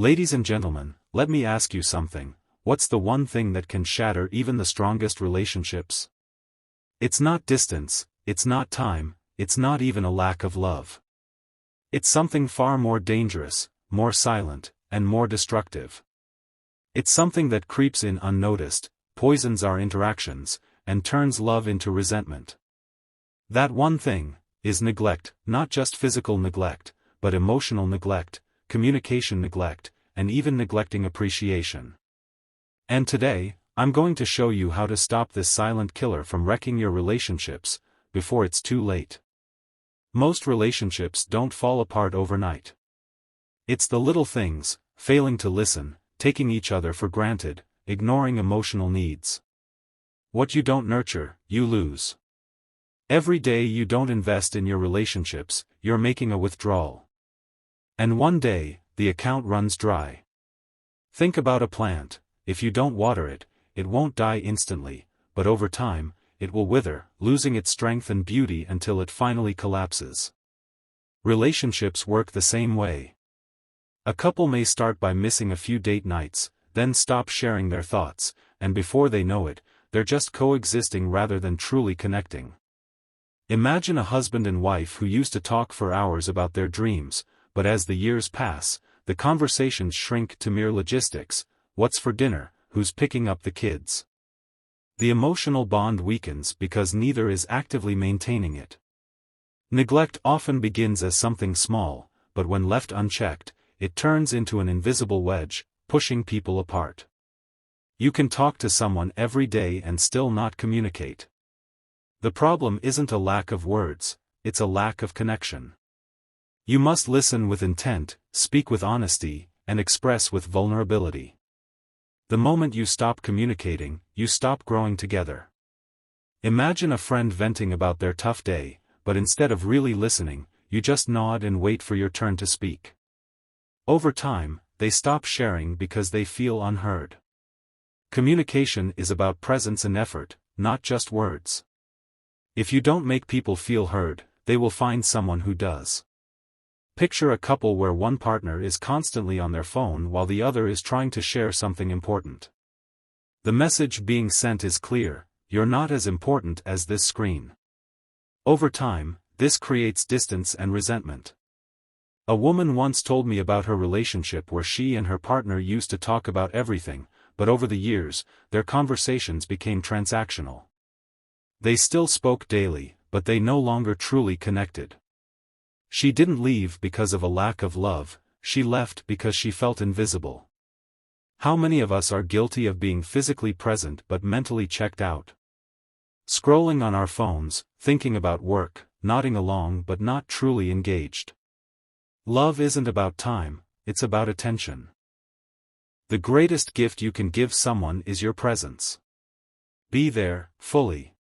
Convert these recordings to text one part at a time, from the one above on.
Ladies and gentlemen, let me ask you something. What's the one thing that can shatter even the strongest relationships? It's not distance, it's not time, it's not even a lack of love. It's something far more dangerous, more silent, and more destructive. It's something that creeps in unnoticed, poisons our interactions, and turns love into resentment. That one thing is neglect, not just physical neglect, but emotional neglect, communication neglect, and even neglecting appreciation. And today, I'm going to show you how to stop this silent killer from wrecking your relationships, before it's too late. Most relationships don't fall apart overnight. It's the little things, failing to listen, taking each other for granted, ignoring emotional needs. What you don't nurture, you lose. Every day you don't invest in your relationships, you're making a withdrawal. And one day, the account runs dry. Think about a plant. If you don't water it, it won't die instantly, but over time, it will wither, losing its strength and beauty until it finally collapses. Relationships work the same way. A couple may start by missing a few date nights, then stop sharing their thoughts, and before they know it, they're just coexisting rather than truly connecting. Imagine a husband and wife who used to talk for hours about their dreams, but as the years pass, the conversations shrink to mere logistics: what's for dinner, who's picking up the kids. The emotional bond weakens because neither is actively maintaining it. Neglect often begins as something small, but when left unchecked, it turns into an invisible wedge, pushing people apart. You can talk to someone every day and still not communicate. The problem isn't a lack of words, it's a lack of connection. You must listen with intent, speak with honesty, and express with vulnerability. The moment you stop communicating, you stop growing together. Imagine a friend venting about their tough day, but instead of really listening, you just nod and wait for your turn to speak. Over time, they stop sharing because they feel unheard. Communication is about presence and effort, not just words. If you don't make people feel heard, they will find someone who does. Picture a couple where one partner is constantly on their phone while the other is trying to share something important. The message being sent is clear: you're not as important as this screen. Over time, this creates distance and resentment. A woman once told me about her relationship where she and her partner used to talk about everything, but over the years, their conversations became transactional. They still spoke daily, but they no longer truly connected. She didn't leave because of a lack of love, she left because she felt invisible. How many of us are guilty of being physically present but mentally checked out? Scrolling on our phones, thinking about work, nodding along but not truly engaged. Love isn't about time, it's about attention. The greatest gift you can give someone is your presence. Be there, fully.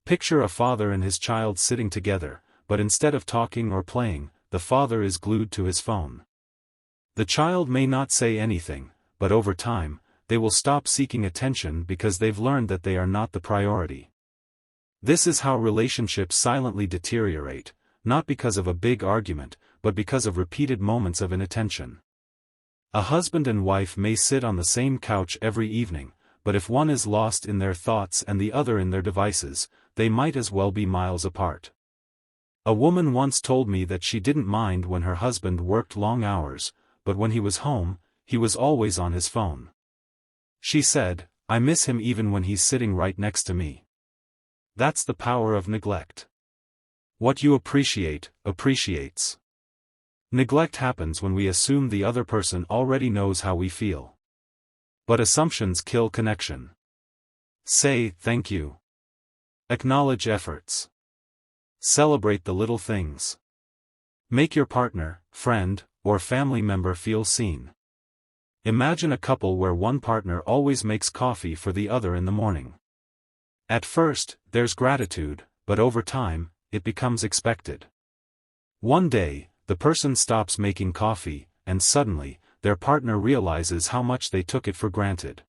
Picture a father and his child sitting together, but instead of talking or playing, the father is glued to his phone. The child may not say anything, but over time, they will stop seeking attention because they've learned that they are not the priority. This is how relationships silently deteriorate, not because of a big argument, but because of repeated moments of inattention. A husband and wife may sit on the same couch every evening, but if one is lost in their thoughts and the other in their devices, they might as well be miles apart. A woman once told me that she didn't mind when her husband worked long hours, but when he was home, he was always on his phone. She said, "I miss him even when he's sitting right next to me." That's the power of neglect. What you appreciate, appreciates. Neglect happens when we assume the other person already knows how we feel. But assumptions kill connection. Say thank you. Acknowledge efforts. Celebrate the little things. Make your partner, friend, or family member feel seen. Imagine a couple where one partner always makes coffee for the other in the morning. At first, there's gratitude, but over time, it becomes expected. One day, the person stops making coffee, and suddenly, their partner realizes how much they took it for granted.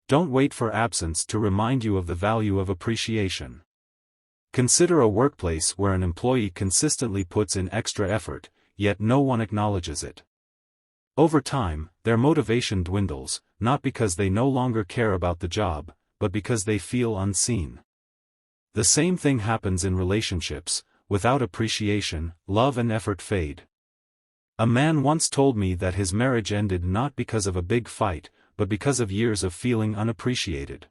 Don't wait for absence to remind you of the value of appreciation. Consider a workplace where an employee consistently puts in extra effort, yet no one acknowledges it. Over time, their motivation dwindles, not because they no longer care about the job, but because they feel unseen. The same thing happens in relationships. Without appreciation, love and effort fade. A man once told me that his marriage ended not because of a big fight, but because of years of feeling unappreciated.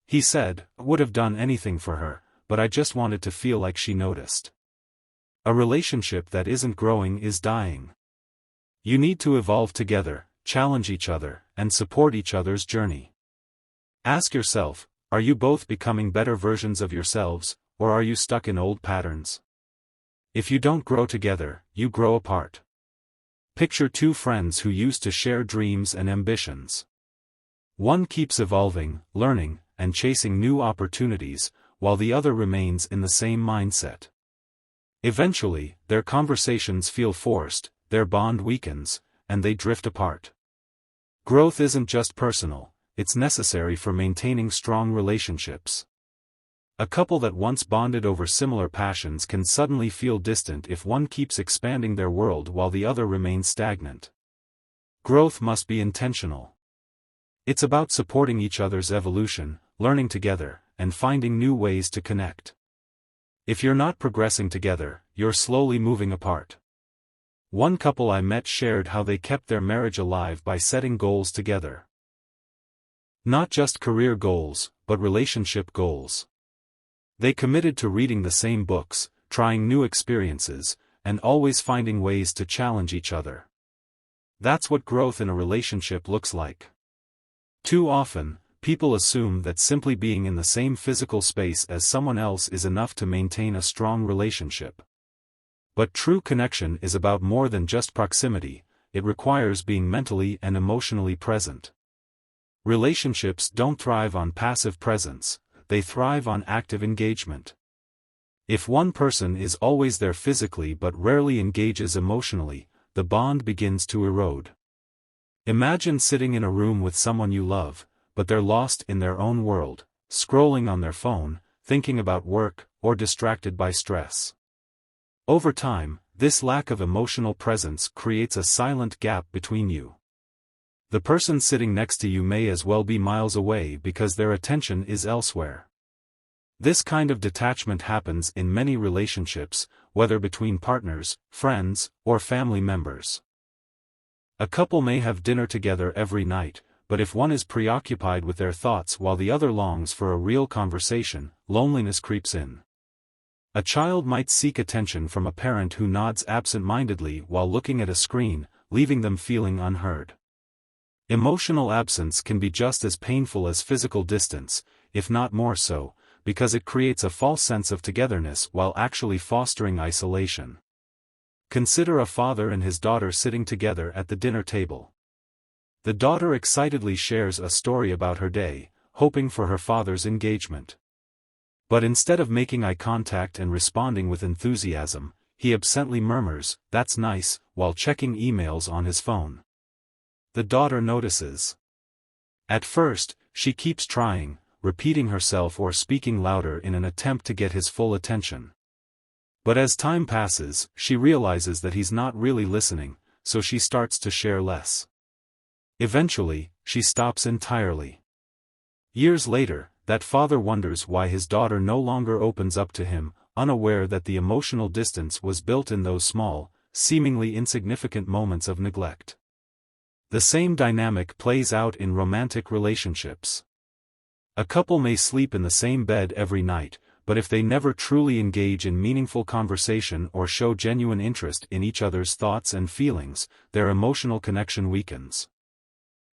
He said, "I would have done anything for her, but I just wanted to feel like she noticed." A relationship that isn't growing is dying. You need to evolve together, challenge each other, and support each other's journey. Ask yourself, are you both becoming better versions of yourselves, or are you stuck in old patterns? If you don't grow together, you grow apart. Picture two friends who used to share dreams and ambitions. One keeps evolving, learning, and chasing new opportunities, while the other remains in the same mindset. Eventually, their conversations feel forced, their bond weakens, and they drift apart. Growth isn't just personal, it's necessary for maintaining strong relationships. A couple that once bonded over similar passions can suddenly feel distant if one keeps expanding their world while the other remains stagnant. Growth must be intentional. It's about supporting each other's evolution, learning together, and finding new ways to connect. If you're not progressing together, you're slowly moving apart. One couple I met shared how they kept their marriage alive by setting goals together. Not just career goals, but relationship goals. They committed to reading the same books, trying new experiences, and always finding ways to challenge each other. That's what growth in a relationship looks like. Too often, people assume that simply being in the same physical space as someone else is enough to maintain a strong relationship. But true connection is about more than just proximity, it requires being mentally and emotionally present. Relationships don't thrive on passive presence, they thrive on active engagement. If one person is always there physically but rarely engages emotionally, the bond begins to erode. Imagine sitting in a room with someone you love, but they're lost in their own world, scrolling on their phone, thinking about work, or distracted by stress. Over time, this lack of emotional presence creates a silent gap between you. The person sitting next to you may as well be miles away because their attention is elsewhere. This kind of detachment happens in many relationships, whether between partners, friends, or family members. A couple may have dinner together every night, but if one is preoccupied with their thoughts while the other longs for a real conversation, loneliness creeps in. A child might seek attention from a parent who nods absent-mindedly while looking at a screen, leaving them feeling unheard. Emotional absence can be just as painful as physical distance, if not more so, because it creates a false sense of togetherness while actually fostering isolation. Consider a father and his daughter sitting together at the dinner table. The daughter excitedly shares a story about her day, hoping for her father's engagement. But instead of making eye contact and responding with enthusiasm, he absently murmurs, "That's nice," while checking emails on his phone. The daughter notices. At first, she keeps trying, repeating herself or speaking louder in an attempt to get his full attention. But as time passes, she realizes that he's not really listening, so she starts to share less. Eventually, she stops entirely. Years later, that father wonders why his daughter no longer opens up to him, unaware that the emotional distance was built in those small, seemingly insignificant moments of neglect. The same dynamic plays out in romantic relationships. A couple may sleep in the same bed every night, but if they never truly engage in meaningful conversation or show genuine interest in each other's thoughts and feelings, their emotional connection weakens.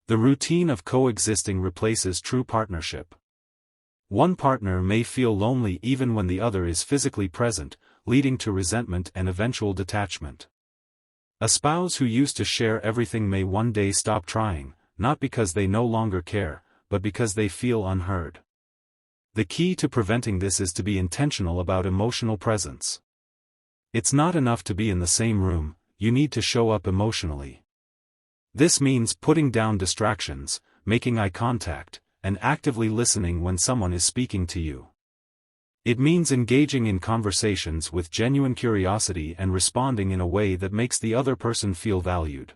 The routine of coexisting replaces true partnership. One partner may feel lonely even when the other is physically present, leading to resentment and eventual detachment. A spouse who used to share everything may one day stop trying, not because they no longer care, but because they feel unheard. The key to preventing this is to be intentional about emotional presence. It's not enough to be in the same room, you need to show up emotionally. This means putting down distractions, making eye contact, and actively listening when someone is speaking to you. It means engaging in conversations with genuine curiosity and responding in a way that makes the other person feel valued.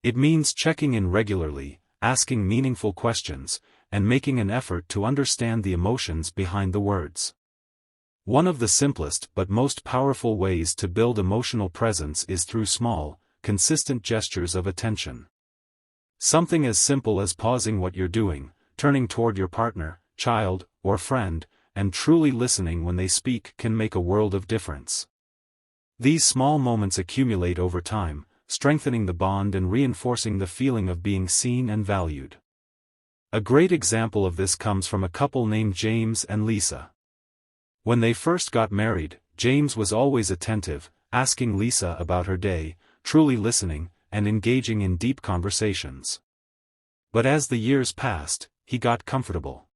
It means checking in regularly, asking meaningful questions, and making an effort to understand the emotions behind the words. One of the simplest but most powerful ways to build emotional presence is through small, consistent gestures of attention. Something as simple as pausing what you're doing, turning toward your partner, child, or friend, and truly listening when they speak can make a world of difference. These small moments accumulate over time, strengthening the bond and reinforcing the feeling of being seen and valued. A great example of this comes from a couple named James and Lisa. When they first got married, James was always attentive, asking Lisa about her day, truly listening, and engaging in deep conversations. But as the years passed, he got comfortable.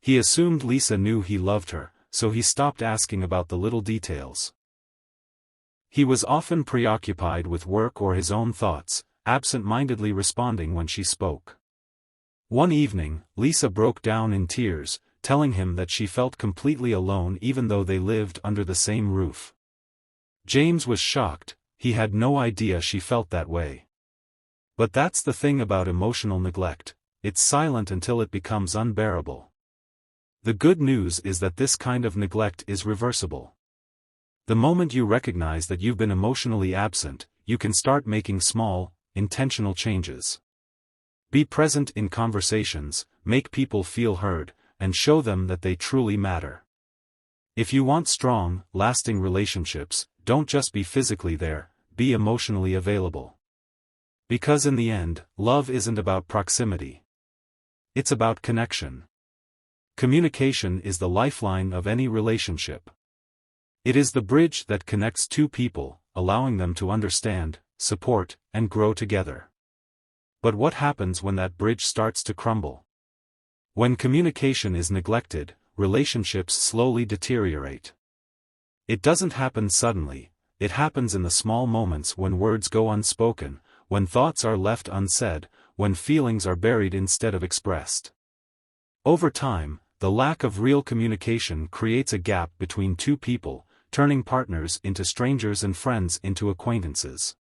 He assumed Lisa knew he loved her, so he stopped asking about the little details. He was often preoccupied with work or his own thoughts, absent-mindedly responding when she spoke. One evening, Lisa broke down in tears, telling him that she felt completely alone even though they lived under the same roof. James was shocked, he had no idea she felt that way. But that's the thing about emotional neglect, it's silent until it becomes unbearable. The good news is that this kind of neglect is reversible. The moment you recognize that you've been emotionally absent, you can start making small, intentional changes. Be present in conversations, make people feel heard, and show them that they truly matter. If you want strong, lasting relationships, don't just be physically there, be emotionally available. Because in the end, love isn't about proximity. It's about connection. Communication is the lifeline of any relationship. It is the bridge that connects two people, allowing them to understand, support, and grow together. But what happens when that bridge starts to crumble? When communication is neglected, relationships slowly deteriorate. It doesn't happen suddenly, it happens in the small moments when words go unspoken, when thoughts are left unsaid, when feelings are buried instead of expressed. Over time, the lack of real communication creates a gap between two people, turning partners into strangers and friends into acquaintances.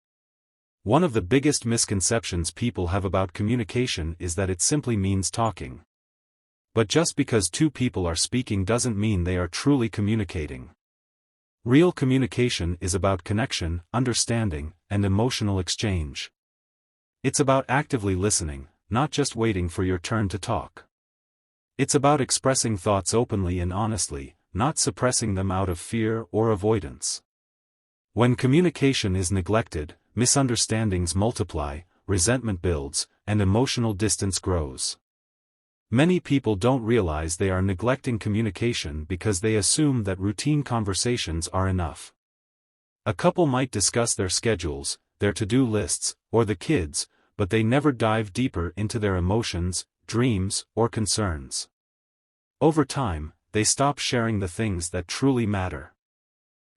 One of the biggest misconceptions people have about communication is that it simply means talking. But just because two people are speaking doesn't mean they are truly communicating. Real communication is about connection, understanding, and emotional exchange. It's about actively listening, not just waiting for your turn to talk. It's about expressing thoughts openly and honestly, not suppressing them out of fear or avoidance. When communication is neglected, misunderstandings multiply, resentment builds, and emotional distance grows. Many people don't realize they are neglecting communication because they assume that routine conversations are enough. A couple might discuss their schedules, their to-do lists, or the kids, but they never dive deeper into their emotions, dreams, or concerns. Over time, they stop sharing the things that truly matter.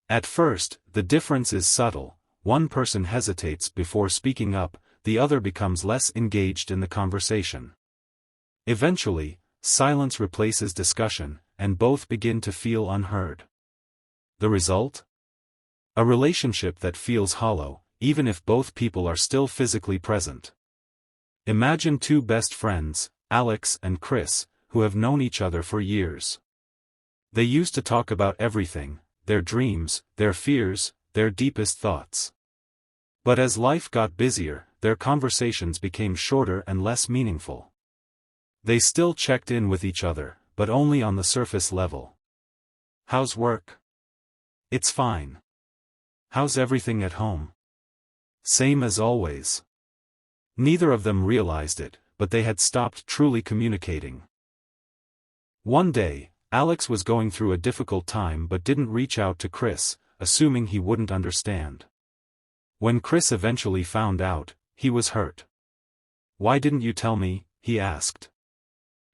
At first, the difference is subtle. One person hesitates before speaking up, the other becomes less engaged in the conversation. Eventually, silence replaces discussion, and both begin to feel unheard. The result? A relationship that feels hollow, even if both people are still physically present. Imagine two best friends, Alex and Chris, who have known each other for years. They used to talk about everything, their dreams, their fears, their deepest thoughts. But as life got busier, their conversations became shorter and less meaningful. They still checked in with each other, but only on the surface level. How's work? It's fine. How's everything at home? Same as always. Neither of them realized it, but they had stopped truly communicating. One day, Alex was going through a difficult time but didn't reach out to Chris, assuming he wouldn't understand. When Chris eventually found out, he was hurt. "Why didn't you tell me?" he asked.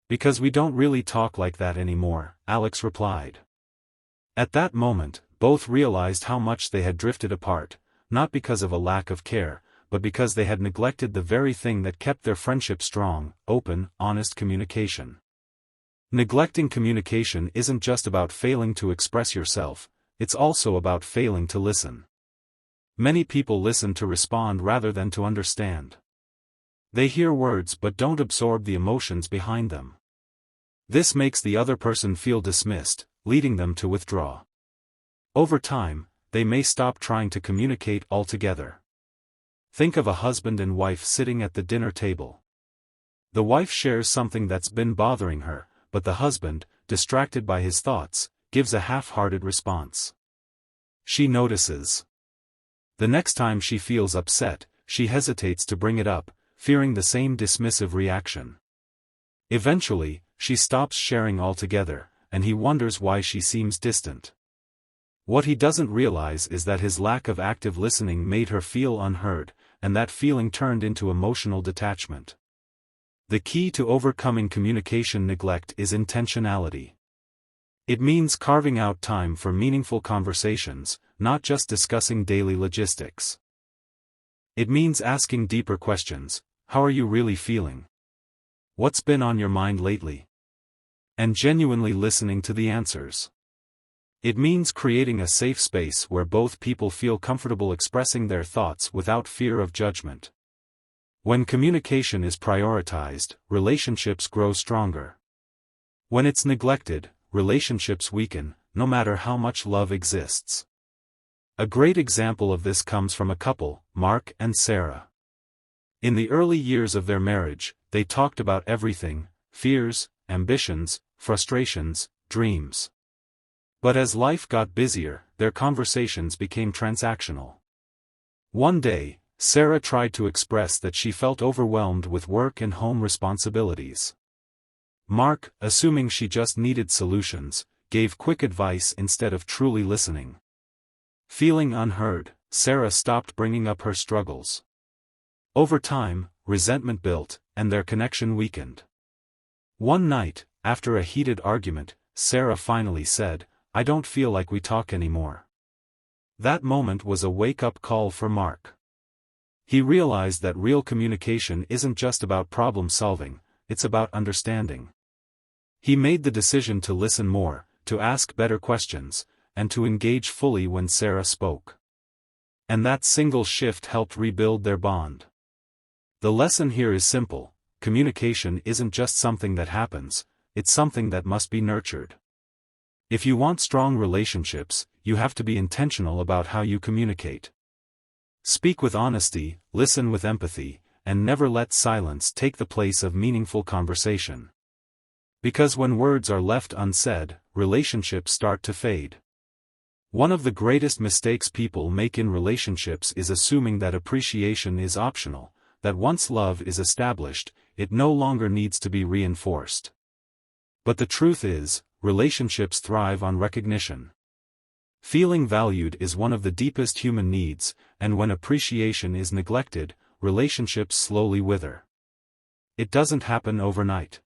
"Because we don't really talk like that anymore," Alex replied. At that moment, both realized how much they had drifted apart, not because of a lack of care, but because they had neglected the very thing that kept their friendship strong: open, honest communication. Neglecting communication isn't just about failing to express yourself, it's also about failing to listen. Many people listen to respond rather than to understand. They hear words but don't absorb the emotions behind them. This makes the other person feel dismissed, leading them to withdraw. Over time, they may stop trying to communicate altogether. Think of a husband and wife sitting at the dinner table. The wife shares something that's been bothering her, but the husband, distracted by his thoughts, gives a half-hearted response. She notices. The next time she feels upset, she hesitates to bring it up, fearing the same dismissive reaction. Eventually, she stops sharing altogether, and he wonders why she seems distant. What he doesn't realize is that his lack of active listening made her feel unheard, and that feeling turned into emotional detachment. The key to overcoming communication neglect is intentionality. It means carving out time for meaningful conversations, not just discussing daily logistics. It means asking deeper questions. How are you really feeling? What's been on your mind lately? And genuinely listening to the answers. It means creating a safe space where both people feel comfortable expressing their thoughts without fear of judgment. When communication is prioritized, relationships grow stronger. When it's neglected, relationships weaken, no matter how much love exists. A great example of this comes from a couple, Mark and Sarah. In the early years of their marriage, they talked about everything: fears, ambitions, frustrations, dreams. But as life got busier, their conversations became transactional. One day, Sarah tried to express that she felt overwhelmed with work and home responsibilities. Mark, assuming she just needed solutions, gave quick advice instead of truly listening. Feeling unheard, Sarah stopped bringing up her struggles. Over time, resentment built, and their connection weakened. One night, after a heated argument, Sarah finally said, "I don't feel like we talk anymore." That moment was a wake-up call for Mark. He realized that real communication isn't just about problem-solving, it's about understanding. He made the decision to listen more, to ask better questions, and to engage fully when Sarah spoke. And that single shift helped rebuild their bond. The lesson here is simple: communication isn't just something that happens, it's something that must be nurtured. If you want strong relationships, you have to be intentional about how you communicate. Speak with honesty, listen with empathy, and never let silence take the place of meaningful conversation. Because when words are left unsaid, relationships start to fade. One of the greatest mistakes people make in relationships is assuming that appreciation is optional, that once love is established, it no longer needs to be reinforced. But the truth is, relationships thrive on recognition. Feeling valued is one of the deepest human needs, and when appreciation is neglected, relationships slowly wither. It doesn't happen overnight.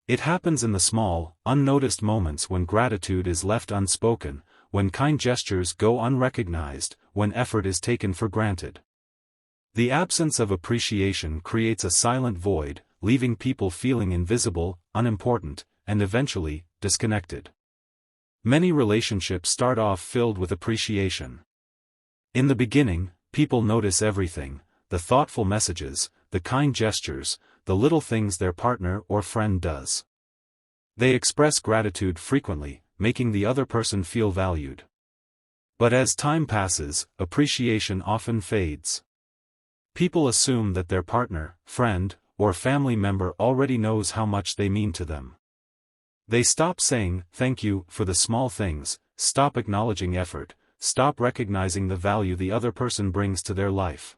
It happens in the small, unnoticed moments when gratitude is left unspoken, when kind gestures go unrecognized, when effort is taken for granted. The absence of appreciation creates a silent void, leaving people feeling invisible, unimportant, and eventually, disconnected. Many relationships start off filled with appreciation. In the beginning, people notice everything: the thoughtful messages, the kind gestures, the little things their partner or friend does. They express gratitude frequently, making the other person feel valued. But as time passes, appreciation often fades. People assume that their partner, friend, or family member already knows how much they mean to them. They stop saying "thank you" for the small things, stop acknowledging effort, stop recognizing the value the other person brings to their life.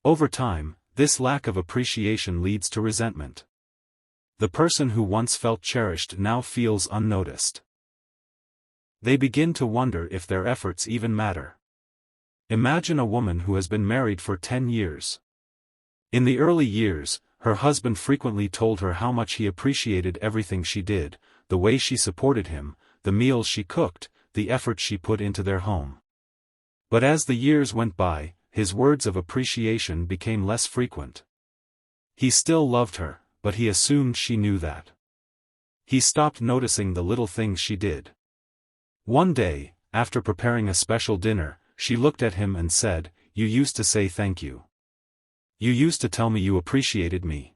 Over time, this lack of appreciation leads to resentment. The person who once felt cherished now feels unnoticed. They begin to wonder if their efforts even matter. Imagine a woman who has been married for 10 years. In the early years, her husband frequently told her how much he appreciated everything she did, the way she supported him, the meals she cooked, the effort she put into their home. But as the years went by, his words of appreciation became less frequent. He still loved her, but he assumed she knew that. He stopped noticing the little things she did. One day, after preparing a special dinner, she looked at him and said, "You used to say thank you. You used to tell me you appreciated me."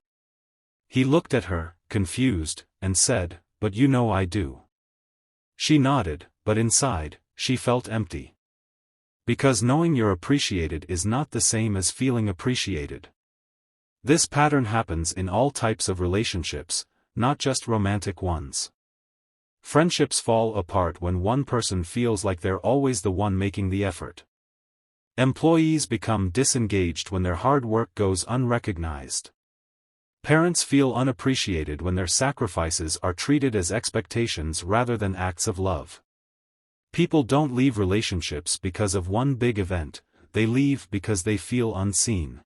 He looked at her, confused, and said, "But you know I do." She nodded, but inside, she felt empty. Because knowing you're appreciated is not the same as feeling appreciated. This pattern happens in all types of relationships, not just romantic ones. Friendships fall apart when one person feels like they're always the one making the effort. Employees become disengaged when their hard work goes unrecognized. Parents feel unappreciated when their sacrifices are treated as expectations rather than acts of love. People don't leave relationships because of one big event, they leave because they feel unseen.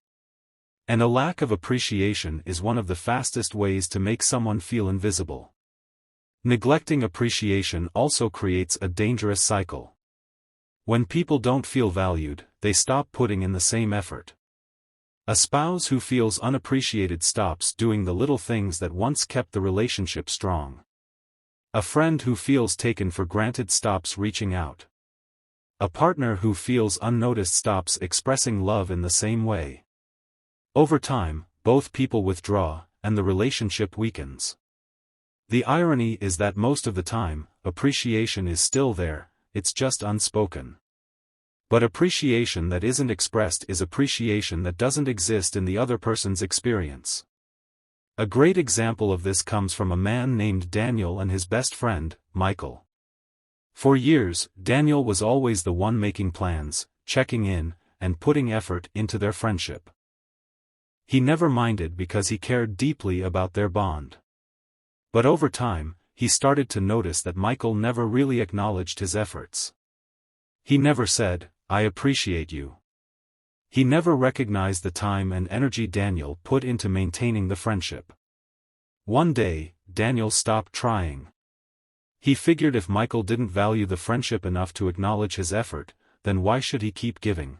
And a lack of appreciation is one of the fastest ways to make someone feel invisible. Neglecting appreciation also creates a dangerous cycle. When people don't feel valued, they stop putting in the same effort. A spouse who feels unappreciated stops doing the little things that once kept the relationship strong. A friend who feels taken for granted stops reaching out. A partner who feels unnoticed stops expressing love in the same way. Over time, both people withdraw, and the relationship weakens. The irony is that most of the time, appreciation is still there, it's just unspoken. But appreciation that isn't expressed is appreciation that doesn't exist in the other person's experience. A great example of this comes from a man named Daniel and his best friend, Michael. For years, Daniel was always the one making plans, checking in, and putting effort into their friendship. He never minded because he cared deeply about their bond. But over time, he started to notice that Michael never really acknowledged his efforts. He never said, "I appreciate you." He never recognized the time and energy Daniel put into maintaining the friendship. One day, Daniel stopped trying. He figured if Michael didn't value the friendship enough to acknowledge his effort, then why should he keep giving?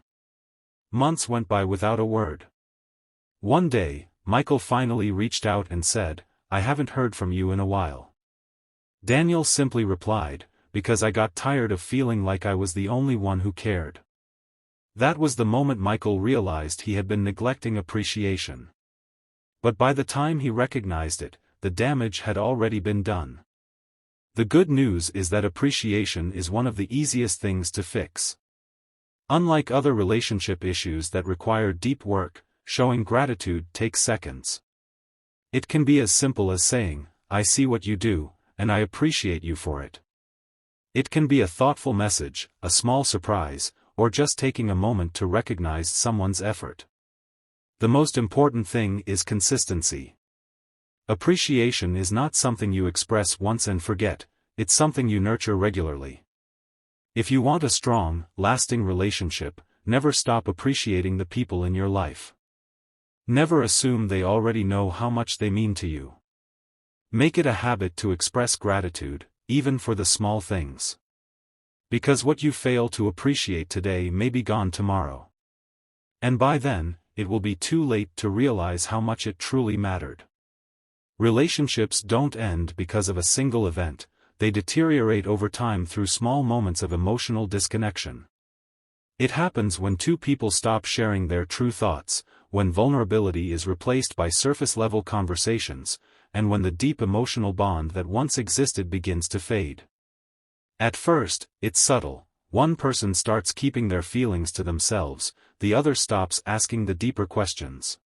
Months went by without a word. One day, Michael finally reached out and said, "I haven't heard from you in a while." Daniel simply replied, "Because I got tired of feeling like I was the only one who cared." That was the moment Michael realized he had been neglecting appreciation. But by the time he recognized it, the damage had already been done. The good news is that appreciation is one of the easiest things to fix. Unlike other relationship issues that require deep work, showing gratitude takes seconds. It can be as simple as saying, "I see what you do, and I appreciate you for it." It can be a thoughtful message, a small surprise, or just taking a moment to recognize someone's effort. The most important thing is consistency. Appreciation is not something you express once and forget, it's something you nurture regularly. If you want a strong, lasting relationship, never stop appreciating the people in your life. Never assume they already know how much they mean to you. Make it a habit to express gratitude, even for the small things. Because what you fail to appreciate today may be gone tomorrow. And by then, it will be too late to realize how much it truly mattered. Relationships don't end because of a single event, they deteriorate over time through small moments of emotional disconnection. It happens when two people stop sharing their true thoughts, when vulnerability is replaced by surface-level conversations, and when the deep emotional bond that once existed begins to fade. At first, it's subtle. One person starts keeping their feelings to themselves, the other stops asking the deeper questions.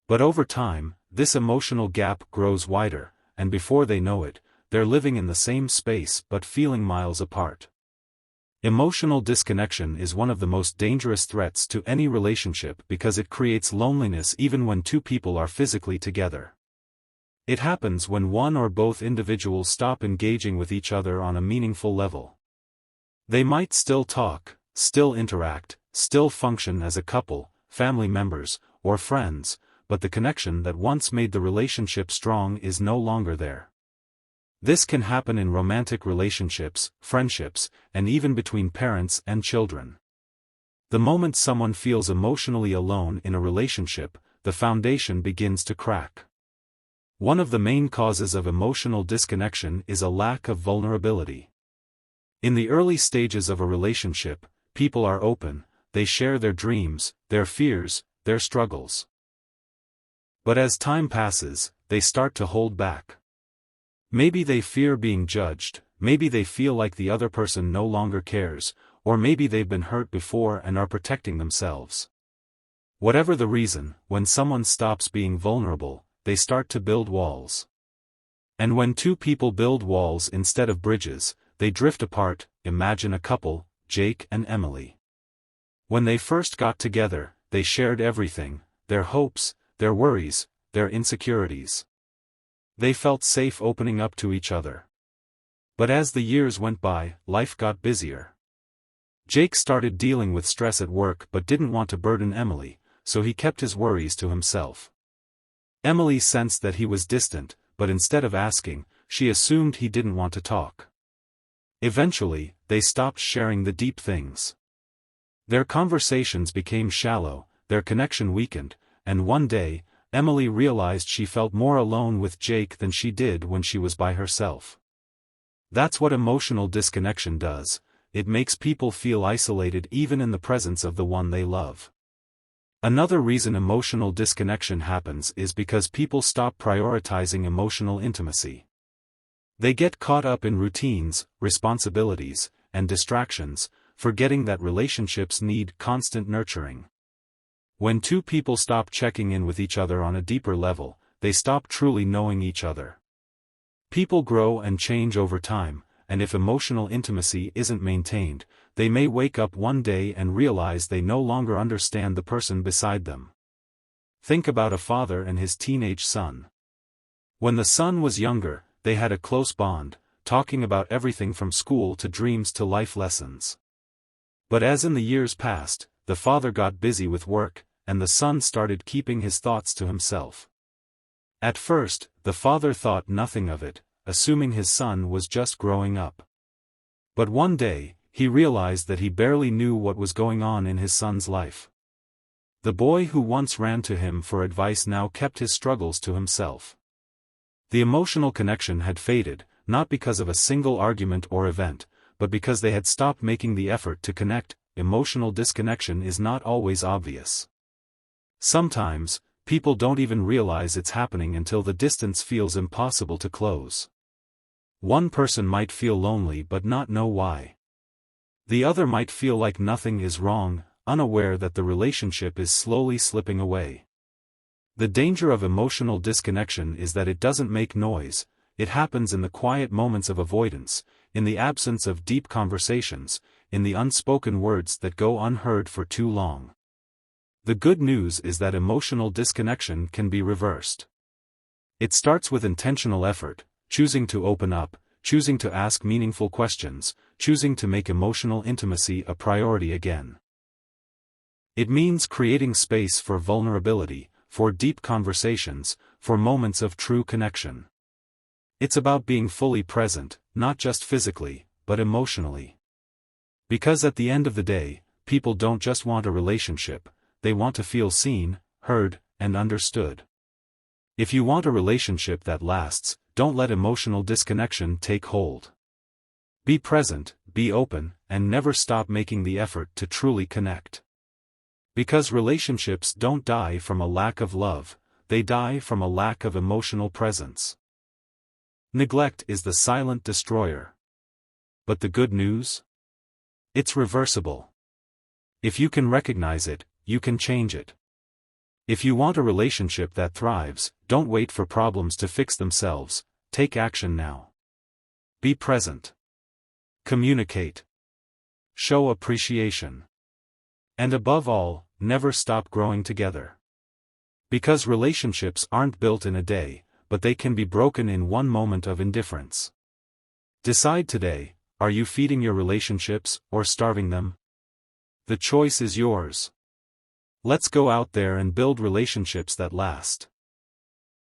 But over time, this emotional gap grows wider, and before they know it, they're living in the same space but feeling miles apart. Emotional disconnection is one of the most dangerous threats to any relationship because it creates loneliness even when two people are physically together. It happens when one or both individuals stop engaging with each other on a meaningful level. They might still talk, still interact, still function as a couple, family members, or friends, but the connection that once made the relationship strong is no longer there. This can happen in romantic relationships, friendships, and even between parents and children. The moment someone feels emotionally alone in a relationship, the foundation begins to crack. One of the main causes of emotional disconnection is a lack of vulnerability. In the early stages of a relationship, people are open, they share their dreams, their fears, their struggles. But as time passes, they start to hold back. Maybe they fear being judged, maybe they feel like the other person no longer cares, or maybe they've been hurt before and are protecting themselves. Whatever the reason, when someone stops being vulnerable, they start to build walls. And when two people build walls instead of bridges, they drift apart. Imagine a couple, Jake and Emily. When they first got together, they shared everything, their hopes, their worries, their insecurities. They felt safe opening up to each other. But as the years went by, life got busier. Jake started dealing with stress at work but didn't want to burden Emily, so he kept his worries to himself. Emily sensed that he was distant, but instead of asking, she assumed he didn't want to talk. Eventually, they stopped sharing the deep things. Their conversations became shallow, their connection weakened, and one day, Emily realized she felt more alone with Jake than she did when she was by herself. That's what emotional disconnection does. It makes people feel isolated even in the presence of the one they love. Another reason emotional disconnection happens is because people stop prioritizing emotional intimacy. They get caught up in routines, responsibilities, and distractions, forgetting that relationships need constant nurturing. When two people stop checking in with each other on a deeper level, they stop truly knowing each other. People grow and change over time, and if emotional intimacy isn't maintained, they may wake up one day and realize they no longer understand the person beside them. Think about a father and his teenage son. When the son was younger, they had a close bond, talking about everything from school to dreams to life lessons. But as in the years passed, the father got busy with work, and the son started keeping his thoughts to himself. At first, the father thought nothing of it, assuming his son was just growing up. But one day, he realized that he barely knew what was going on in his son's life. The boy who once ran to him for advice now kept his struggles to himself. The emotional connection had faded, not because of a single argument or event, but because they had stopped making the effort to connect. Emotional disconnection is not always obvious. Sometimes, people don't even realize it's happening until the distance feels impossible to close. One person might feel lonely but not know why. The other might feel like nothing is wrong, unaware that the relationship is slowly slipping away. The danger of emotional disconnection is that it doesn't make noise. It happens in the quiet moments of avoidance, in the absence of deep conversations, in the unspoken words that go unheard for too long. The good news is that emotional disconnection can be reversed. It starts with intentional effort, choosing to open up, choosing to ask meaningful questions, choosing to make emotional intimacy a priority again. It means creating space for vulnerability, for deep conversations, for moments of true connection. It's about being fully present, not just physically, but emotionally. Because at the end of the day, people don't just want a relationship, they want to feel seen, heard, and understood. If you want a relationship that lasts, don't let emotional disconnection take hold. Be present, be open, and never stop making the effort to truly connect. Because relationships don't die from a lack of love, they die from a lack of emotional presence. Neglect is the silent destroyer. But the good news? It's reversible. If you can recognize it, you can change it. If you want a relationship that thrives, don't wait for problems to fix themselves, take action now. Be present. Communicate. Show appreciation. And above all, never stop growing together. Because relationships aren't built in a day, but they can be broken in one moment of indifference. Decide today, are you feeding your relationships or starving them? The choice is yours. Let's go out there and build relationships that last.